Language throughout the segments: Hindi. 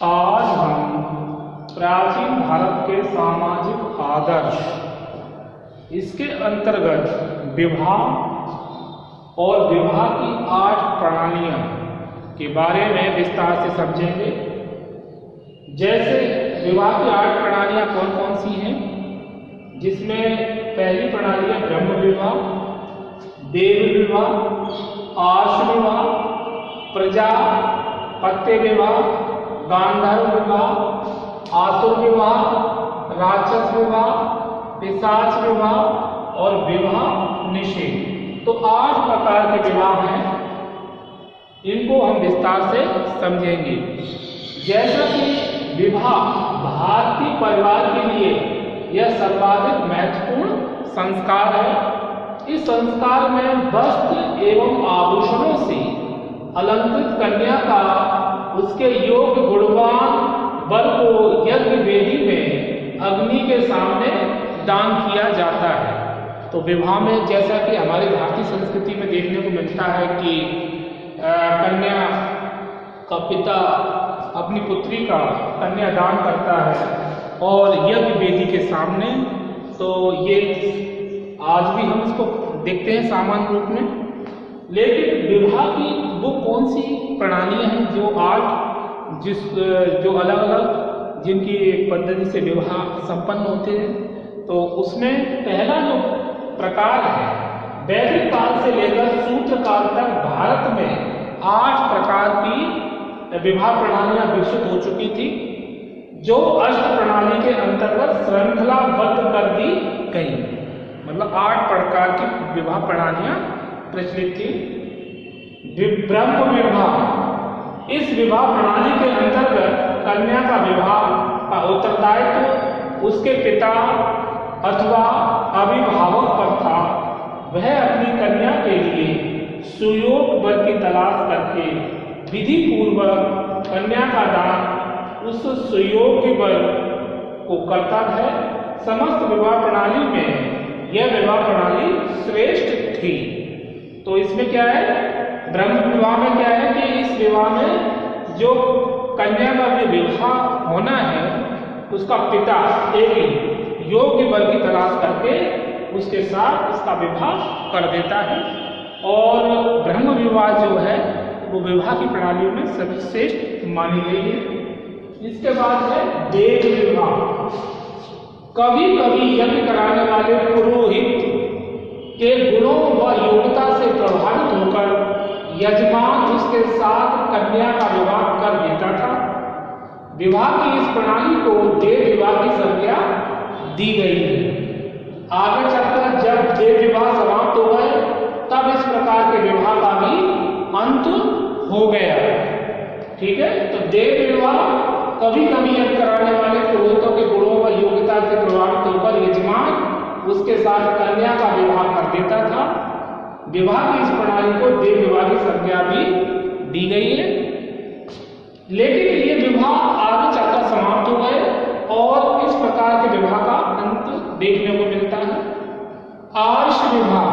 आज हम प्राचीन भारत के सामाजिक आदर्श, इसके अंतर्गत विवाह और विवाह की 8 प्रणालियां के बारे में विस्तार से समझेंगे। जैसे विवाह की 8 प्रणालियां कौन कौन सी हैं, जिसमें पहली प्रणाली है ब्रह्म विवाह, देव विवाह, आर्ष विवाह, प्रजापत्य विवाह, गांधर्व विवाह, आसुर विवाह, राक्षस विवाह, पिशाच विवाह और विवाह निषेध। तो 8 प्रकार के विवाह हैं, इनको हम विस्तार से समझेंगे। जैसा कि विवाह भारतीय परिवार के लिए यह सर्वाधिक महत्वपूर्ण संस्कार है। इस संस्कार में वस्त्र एवं आभूषणों से अलंकृत कन्या का उसके योग्य गुणवान वर को यज्ञ वेदी में अग्नि के सामने दान किया जाता है। तो विवाह में जैसा कि हमारी भारतीय संस्कृति में देखने को मिलता है कि कन्या का पिता अपनी पुत्री का कन्यादान करता है और यज्ञ वेदी के सामने। तो ये आज भी हम इसको देखते हैं सामान्य रूप में। लेकिन विवाह की वो कौन सी प्रणालियां हैं जो 8 जो अलग अलग जिनकी पद्धति से विवाह संपन्न होते हैं, तो उसमें पहला जो प्रकार है, वैदिक काल से लेकर सूत्र काल तक भारत में 8 प्रकार की विवाह प्रणालियां विकसित हो चुकी थी, जो अष्ट प्रणाली के अंतर्गत श्रृंखलाबद्ध कर दी गई। मतलब 8 प्रकार की विवाह प्रणालियां प्रचलित थी। ब्रह्म विवाह, इस विवाह प्रणाली के अंतर्गत कन्या का विवाह का उत्तरदायित्व उसके पिता अथवा अभिभावक पर था। वह अपनी कन्या के लिए सुयोग वर की तलाश करके विधि पूर्वक कन्या का दान उस सुयोग्य वर को करता है। समस्त विवाह प्रणाली में यह विवाह प्रणाली श्रेष्ठ थी। तो इसमें क्या है, ब्रह्म विवाह में क्या है कि इस विवाह में जो कन्या का भी विवाह होना है, उसका पिता एक योग्य वर की तलाश करके उसके साथ उसका विवाह कर देता है। और ब्रह्म विवाह जो है वो विवाह की प्रणालियों में सर्वश्रेष्ठ मानी गई है। इसके बाद है देव विवाह। कभी कभी यज्ञ कराने वाले पुरोहित के गुणों व योग्यता से प्रभावित होकर यजमान उसके साथ कन्या का विवाह कर देता था। विवाह की इस प्रणाली को देव विवाह की संज्ञा दी गई है। आगे चलकर जब देव विवाह समाप्त हो गए, तब इस प्रकार के विवाह का भी अंत हो गया। ठीक है, तो देव विवाह कभी कभी यज्ञ कराने वाले पुरोहितों के गुणों व योग्यता से प्रभावित होकर यजमान उसके साथ कन्या का विवाह कर देता था। विवाह की इस प्रणाली को देव विवाह की संज्ञा भी दी गई है। लेकिन ये विवाह आगे चलकर समाप्त हो गए और इस प्रकार के विवाह का अंत देखने को मिलता है। आर्ष विवाह।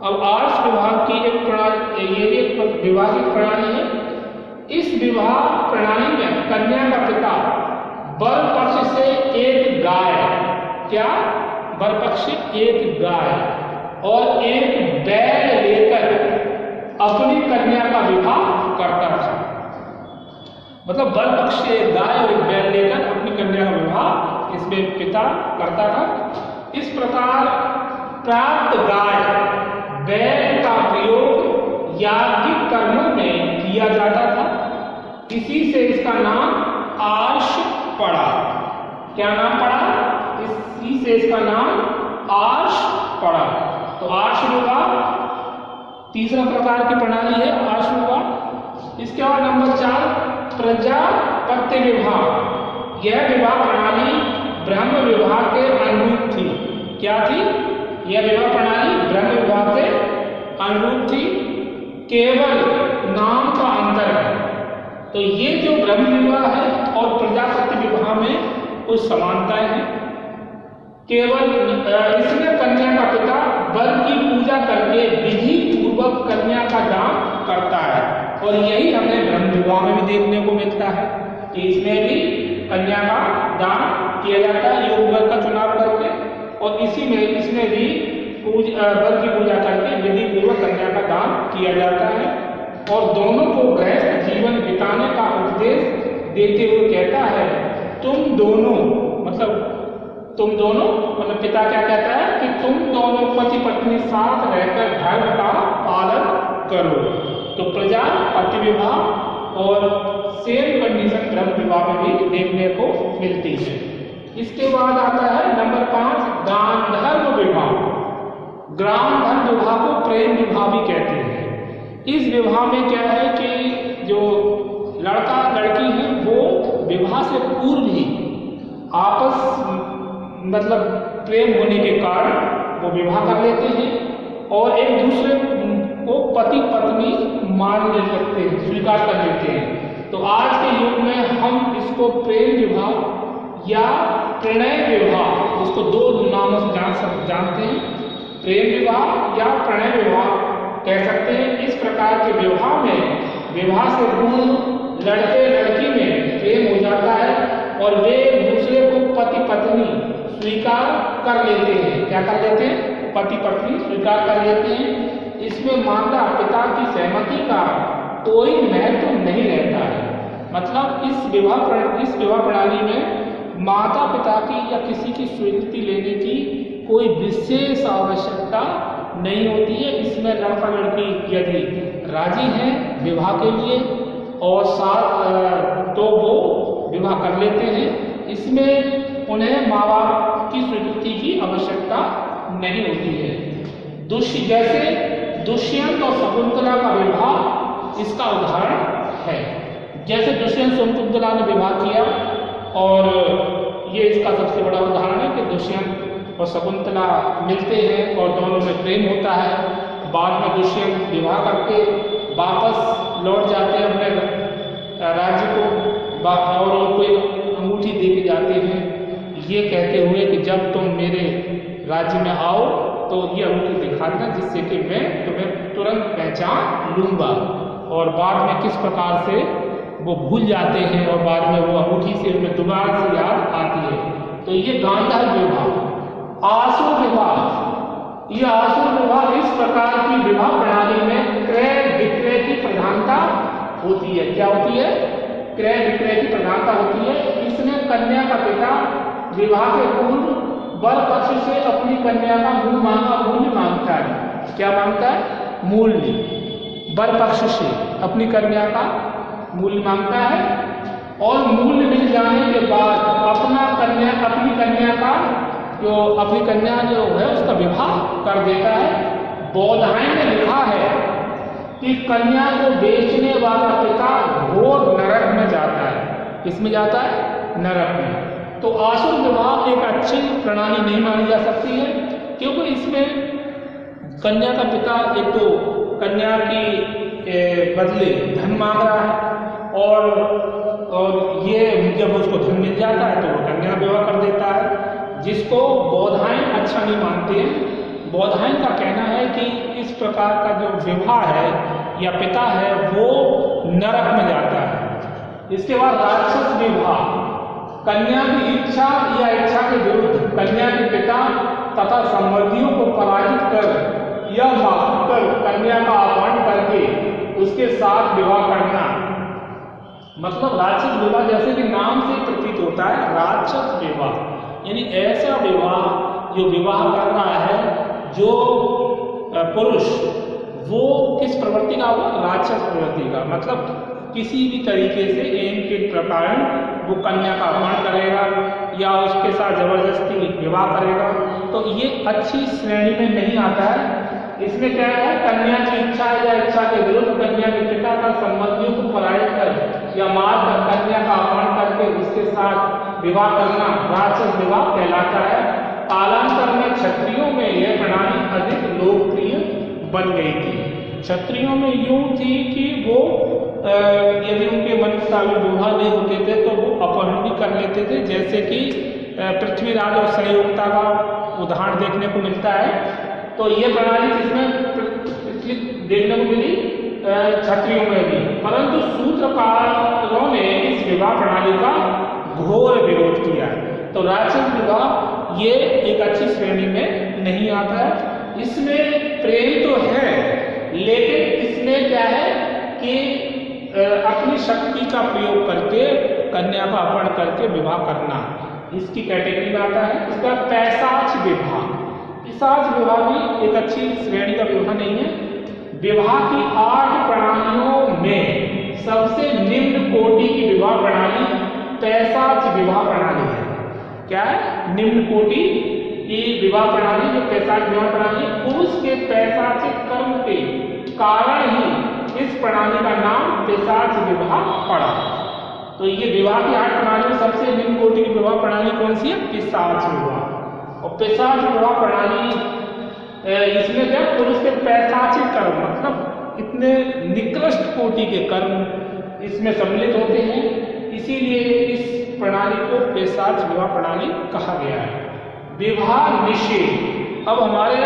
अब आर्ष विवाह की एक प्रणाली, ये एक विवाह की प्रणाली है। इस विवाह प्रणाली में कन्या का पिता वर पक्ष से एक गाय, क्या वर पक्ष से एक गाय और एक बैल लेकर अपनी कन्या का विवाह करता था। मतलब वर पक्ष से एक गाय और एक बैल लेकर अपनी कन्या का विवाह इसमें पिता करता था। इस प्रकार प्राप्त गाय बैल का प्रयोग याज्ञिक कर्मों में किया जाता था। इसी से इसका नाम आर्ष पड़ा। क्या नाम पड़ा? इसी से इसका नाम आर्ष पड़ा। तो आर्ष विवाह तीसरा प्रकार की प्रणाली है, आर्ष विवाह। इसके बाद नंबर 4 प्रजापत्य विवाह। यह विवाह प्रणाली ब्रह्म विवाह के अनुरूप थी। क्या थी? यह विवाह प्रणाली ब्रह्म विवाह के अनुरूप थी, केवल नाम का अंतर है। तो ये जो ब्रह्म विवाह है और प्रजापत्य विवाह में कुछ समानताएं हैं। केवल इसमें कन्या का पिता वर की पूजा करके विधि पूर्वक कन्या का दान करता है, और यही हमें ब्रह्म विवाह में भी देखने को मिलता है। कि इसमें भी कन्या का दान किया जाता है योग वर का चुनाव करके, और इसमें भी वर की पूजा करके विधि पूर्वक कन्या का दान किया जाता है। और दोनों को गृहस्थ जीवन बिताने का उपदेश देते हुए कहता है तुम दोनों मतलब पिता क्या कहता है कि तुम दोनों पति पत्नी साथ रहकर धर्म का पालन करो। तो प्रजा पति विवाह और सेम कंडीशन ब्रह्म विवाह में भी देखने को मिलती है। इसके बाद आता है नंबर 5 दान धर्म विवाह। ग्राम धर्म विवाह को प्रेम विवाह भी कहते हैं। इस विवाह में क्या है कि जो लड़का लड़की है वो विवाह से पूर्व ही आपस मतलब प्रेम होने के कारण वो विवाह कर लेते हैं और एक दूसरे को पति पत्नी मान लेते हैं, स्वीकार कर लेते हैं। तो आज के युग में हम इसको प्रेम विवाह या प्रणय विवाह, उसको 2 नामों से जानते हैं, प्रेम विवाह या प्रणय विवाह कह सकते हैं। इस प्रकार के विवाह में विवाह से पूर्व लड़के लड़की में प्रेम हो जाता है और वे एक दूसरे को पति पत्नी स्वीकार कर लेते हैं। क्या कर लेते हैं? पति पत्नी स्वीकार कर लेते हैं। इसमें माता पिता की सहमति का कोई महत्व नहीं रहता है। मतलब इस विवाह प्रणाली में माता पिता की या किसी की स्वीकृति लेने की कोई विशेष आवश्यकता नहीं होती है। इसमें लड़का लड़की यदि राजी हैं विवाह के लिए और साथ तो वो विवाह कर लेते हैं। इसमें उन्हें माँ बाप की स्वीकृति की आवश्यकता नहीं होती है। जैसे दुष्यंत और शकुंतला का विवाह इसका उदाहरण है। जैसे दुष्यंत शकुंतला ने विवाह किया और ये इसका सबसे बड़ा उदाहरण है कि दुष्यंत और शकुंतला मिलते हैं और दोनों में प्रेम होता है। बाद में दुष्यंत विवाह करके वापस लौट जाते हैं अपने राज्य को और कोई अंगूठी दे के जाते हैं ये कहते हुए कि जब तुम मेरे राज्य में आओ तो ये अंगूठी दिखा देना जिससे कि मैं तुम्हें तुरंत पहचान लूँगा। और बाद में किस प्रकार से वो भूल जाते हैं और बाद में वो अंगूठी से उन्हें दोबारा से याद आती है। तो ये गांधार विवाह। आसुर विवाह, ये आसुर विवाह इस प्रकार की विवाह प्रणाली में क्रय विक्रय की प्रधानता होती है। क्या होती है? क्रय विक्रय की प्रधानता होती है। इसमें कन्या का पिता विवाह के पूर्व वर पक्ष से अपनी कन्या का मूल्य मांगता है। क्या मांगता है? मूल्य। वर पक्ष से अपनी कन्या का मूल्य मांगता है और मूल्य मिल जाने के बाद अपनी कन्या जो है उसका विवाह कर देता है। बौधायन में लिखा है कि कन्या को बेचने वाला पिता घोर नरक में जाता है। किसमें जाता है? नरक में। तो आसुर विवाह एक अच्छी प्रणाली नहीं मानी जा सकती है क्योंकि इसमें कन्या का पिता एक तो कन्या की बदले धन मांग रहा है और ये जब उसको धन मिल जाता है तो वो कन्या विवाह कर देता है, जिसको बौधायन अच्छा नहीं मानते हैं। बौधायन का कहना है कि इस प्रकार का जो विवाह है या पिता है वो नरक में जाता है। इसके बाद राक्षस विवाह। कन्या की इच्छा या इच्छा के विरुद्ध कन्या के पिता तथा संबंधियों को पराजित कर या मारकर कन्या का अपहरण करके उसके साथ विवाह करना, मतलब राक्षस विवाह जैसे कि नाम से प्रतीत होता है। राक्षस विवाह यानी ऐसा विवाह जो विवाह कर रहा है जो पुरुष वो किस प्रवृत्ति का होगा? राक्षस प्रवृत्ति का। मतलब किसी भी तरीके से एम के प्रकार वो कन्या का अपमान करेगा या उसके साथ जबरदस्ती विवाह करेगा, तो ये अच्छी श्रेणी में नहीं आता है। इसमें क्या है? कन्या की इच्छा या इच्छा के विरुद्ध कन्या के पिता का संबंधियों को पराजित कर या मार कर कन्या का अपमान करके उसके साथ विवाह करना राक्षस विवाह कहलाता है। कालांतर में क्षत्रियों में यह प्रणाली अधिक लोकप्रिय बन गई थी। क्षत्रियों में यूं थी कि वो यदि उनके मन मुताबिक विवाह नहीं होते थे तो वो अपहरण भी कर लेते थे, जैसे कि पृथ्वीराज और संयोगता का उदाहरण देखने को मिलता है। तो ये प्रणाली किसमें देखने को मिली? क्षत्रियों में भी, परंतु सूत्रकारों ने इस विवाह प्रणाली का घोर विरोध किया। तो राक्षस विवाह ये एक अच्छी श्रेणी में नहीं आता है। इसमें प्रेम तो है, लेकिन इसमें क्या है कि अपनी शक्ति का प्रयोग करके कन्या का अपहरण करके विवाह करना, इसकी कैटेगरी में आता है। इसका पैशाच विवाह, पिशाच विवाह भी एक अच्छी श्रेणी का विवाह नहीं है। विवाह की 8 प्रणालियों में सबसे निम्न कोटि की विवाह प्रणाली पैशाच विवाह प्रणाली है। क्या है? निम्न कोटि की विवाह प्रणाली जो पैशाच विवाह प्रणाली, पुरुष के पैशाचिक कर्म के कारण ही इस प्रणाली का नाम पैशाच विवाह पड़ा। तो ये विवाह की 8 प्रणाली में सबसे निम्न कोटि की विवाह प्रणाली कौन सी है? पिशाच विवाह। और पिशाच विवाह प्रणाली इसमें क्या, पुरुष के पैशाचिक कर्म मतलब इतने निकृष्ट कोटि के कर्म इसमें सम्मिलित होते हैं, इसीलिए इस प्रणाली को पैशाच विवाह प्रणाली कहा गया है। विवाह निषेध, अब हमारे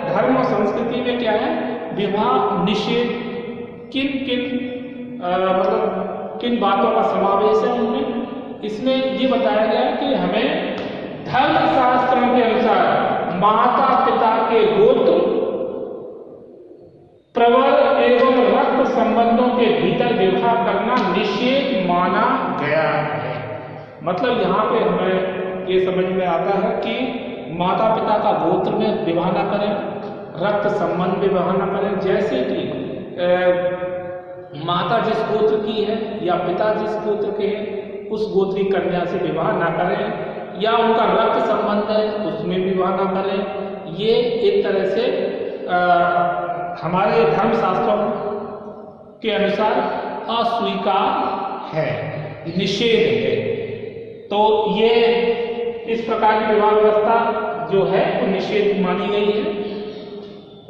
धर्म और संस्कृति में क्या है, विवाह निषेध किन किन मतलब किन बातों का समावेश है उनमें। इसमें ये बताया गया है कि हमें धर्म शास्त्रों के अनुसार माता पिता के गोत्र, प्रवर एवं रक्त संबंधों के भीतर विवाह करना निषेध माना गया है। मतलब यहाँ पे हमें ये समझ में आता है कि माता पिता का गोत्र में विवाह न करें, रक्त संबंध में विवाह न करें। जैसे कि माता जिस गोत्र की है या पिता जिस गोत्र के हैं उस गोत्री कन्या से विवाह न करें, या उनका रक्त संबंध है उसमें विवाह न करें। ये एक तरह से हमारे धर्म शास्त्रों के अनुसार अस्वीकार है, निषेध है। तो ये इस प्रकार की विवाह व्यवस्था जो है वो निषेध मानी गई है।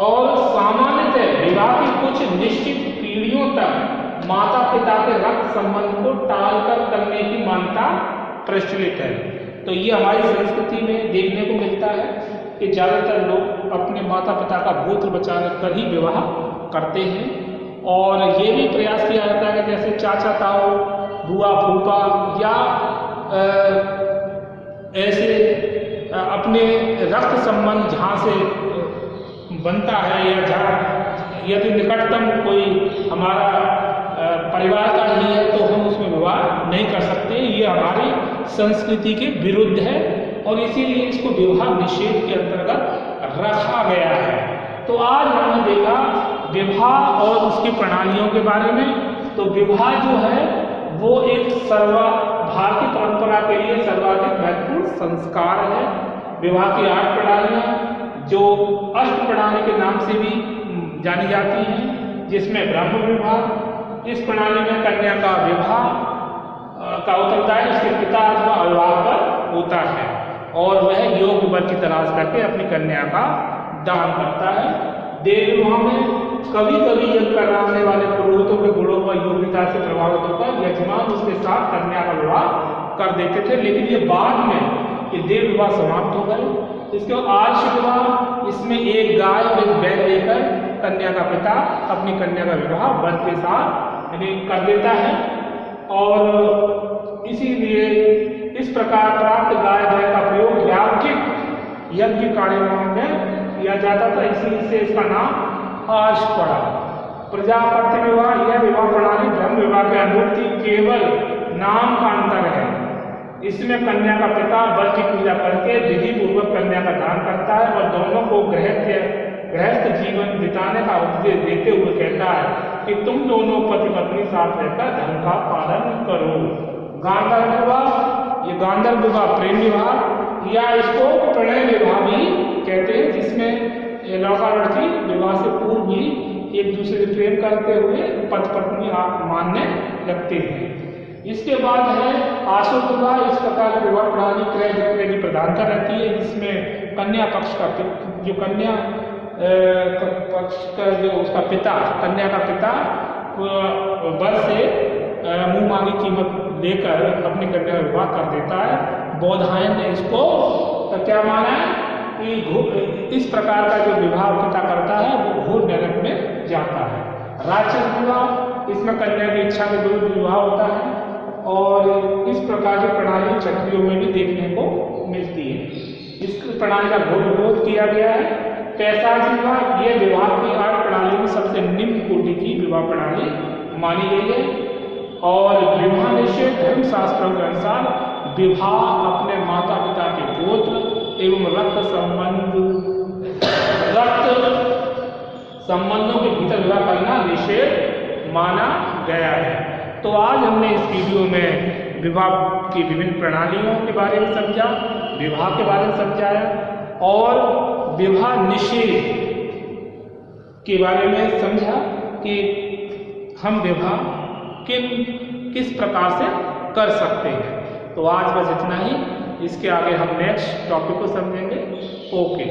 और सामान्यतः विवाह की कुछ निश्चित पीढ़ियों तक माता पिता के रक्त संबंध को टालकर करने की मान्यता प्रचलित है। तो ये हमारी संस्कृति में देखने को मिलता है कि ज़्यादातर लोग अपने माता पिता का गोत्र बचा कर ही विवाह करते हैं। और ये भी प्रयास किया जाता है कि जैसे चाचा ताऊ, बुआ फूफा या ऐसे अपने रक्त संबंध जहाँ से बनता है या जहाँ यदि निकटतम कोई हमारा परिवार का ही है तो हम उसमें विवाह नहीं कर सकते। ये हमारी संस्कृति के विरुद्ध है और इसीलिए इसको विवाह निषेध के अंतर्गत रखा गया है। तो आज हमने देखा विवाह और उसकी प्रणालियों के बारे में। तो विवाह जो है वो एक भारतीय परंपरा के लिए सर्वाधिक महत्वपूर्ण संस्कार है। विवाह की 8 प्रणालियाँ जो अष्ट प्रणाली के नाम से भी जानी जाती हैं, जिसमें ब्रह्म विवाह, इस प्रणाली में कन्या का विवाह का उत्तरदायित्व उसके पिता अथवा अभिभावक पर होता है और वह योग्य वर की तलाश करके अपनी कन्या का दान करता है। देव विवाह में कभी कभी यज्ञ कराने वाले पुरोहितों के गुणों व योग्यता से प्रभावित होकर यजमान उसके साथ कन्या का विवाह कर देते थे, लेकिन ये बाद में ये देव विवाह समाप्त हो गए। इसके बाद आर्ष विवाह, इसमें एक गाय और एक बैल लेकर कन्या का पिता अपनी कन्या का विवाह वर के साथ कर देता है। और इसीलिए इस प्रकार प्राप्त गाय बैल का प्रयोग याज्ञिक यज्ञ कार्यक्रम में किया जाता था, इसी से इसका नाम आर्ष पड़ा। प्रजापत्य विवाह, यह विवाह प्रणाली ब्रह्म विवाह के अनुरूप थी, केवल नाम का अंतर है। इसमें कन्या का पिता वर की पूजा करके विधि पूर्वक कन्या का दान करता है और दोनों को गृहस्थ जीवन बिताने का उपदेश देते हुए कहता है कि तुम दोनों पति पत्नी साथ रहकर धर्म का पालन करो। गांधर्व विवाह, ये गांधर्व विवाह प्रेम विवाह या इसको प्रणय विवाह भी कहते हैं, जिसमें लड़का लड़की विवाह से पूर्व भी एक दूसरे से प्रेम करते हुए पति पत्नी आप मानने लगते हैं। इसके बाद है आसुर विवाह। इस प्रकार की विवाह प्रणाली क्रय विक्रय की प्रधानता रहती है, जिसमें कन्या पक्ष का जो कन्या पक्ष का जो उसका पिता, कन्या का पिता वर से मुंह मांगी कीमत लेकर अपनी कन्या का विवाह कर देता है। बौधायन ने इसको क्या माना है कि इस प्रकार का जो विवाह पिता करता है वो घोर नरक में जाता है। राक्षस विवाह, इसमें कन्या की इच्छा के विरुद्ध विवाह होता है और इस प्रकार की प्रणाली क्षत्रियों में भी देखने को मिलती है। इस प्रणाली का घोर विरोध किया गया है। पैशाच विवाह, ये विवाह की 8 प्रणाली में सबसे निम्न कोटि की विवाह प्रणाली मानी गई है। और विवाह निषेध धर्मशास्त्रों के अनुसार विवाह अपने माता पिता के गोत्र एवं रक्त संबंधों के भीतर विवाह करना निषेध माना गया है। तो आज हमने इस वीडियो में विवाह की विभिन्न प्रणालियों के बारे में समझा, विवाह के बारे में समझाया और विवाह निषेध के बारे में समझा कि हम विवाह किस प्रकार से कर सकते हैं। तो आज बस इतना ही, इसके आगे हम नेक्स्ट टॉपिक को समझेंगे। ओके।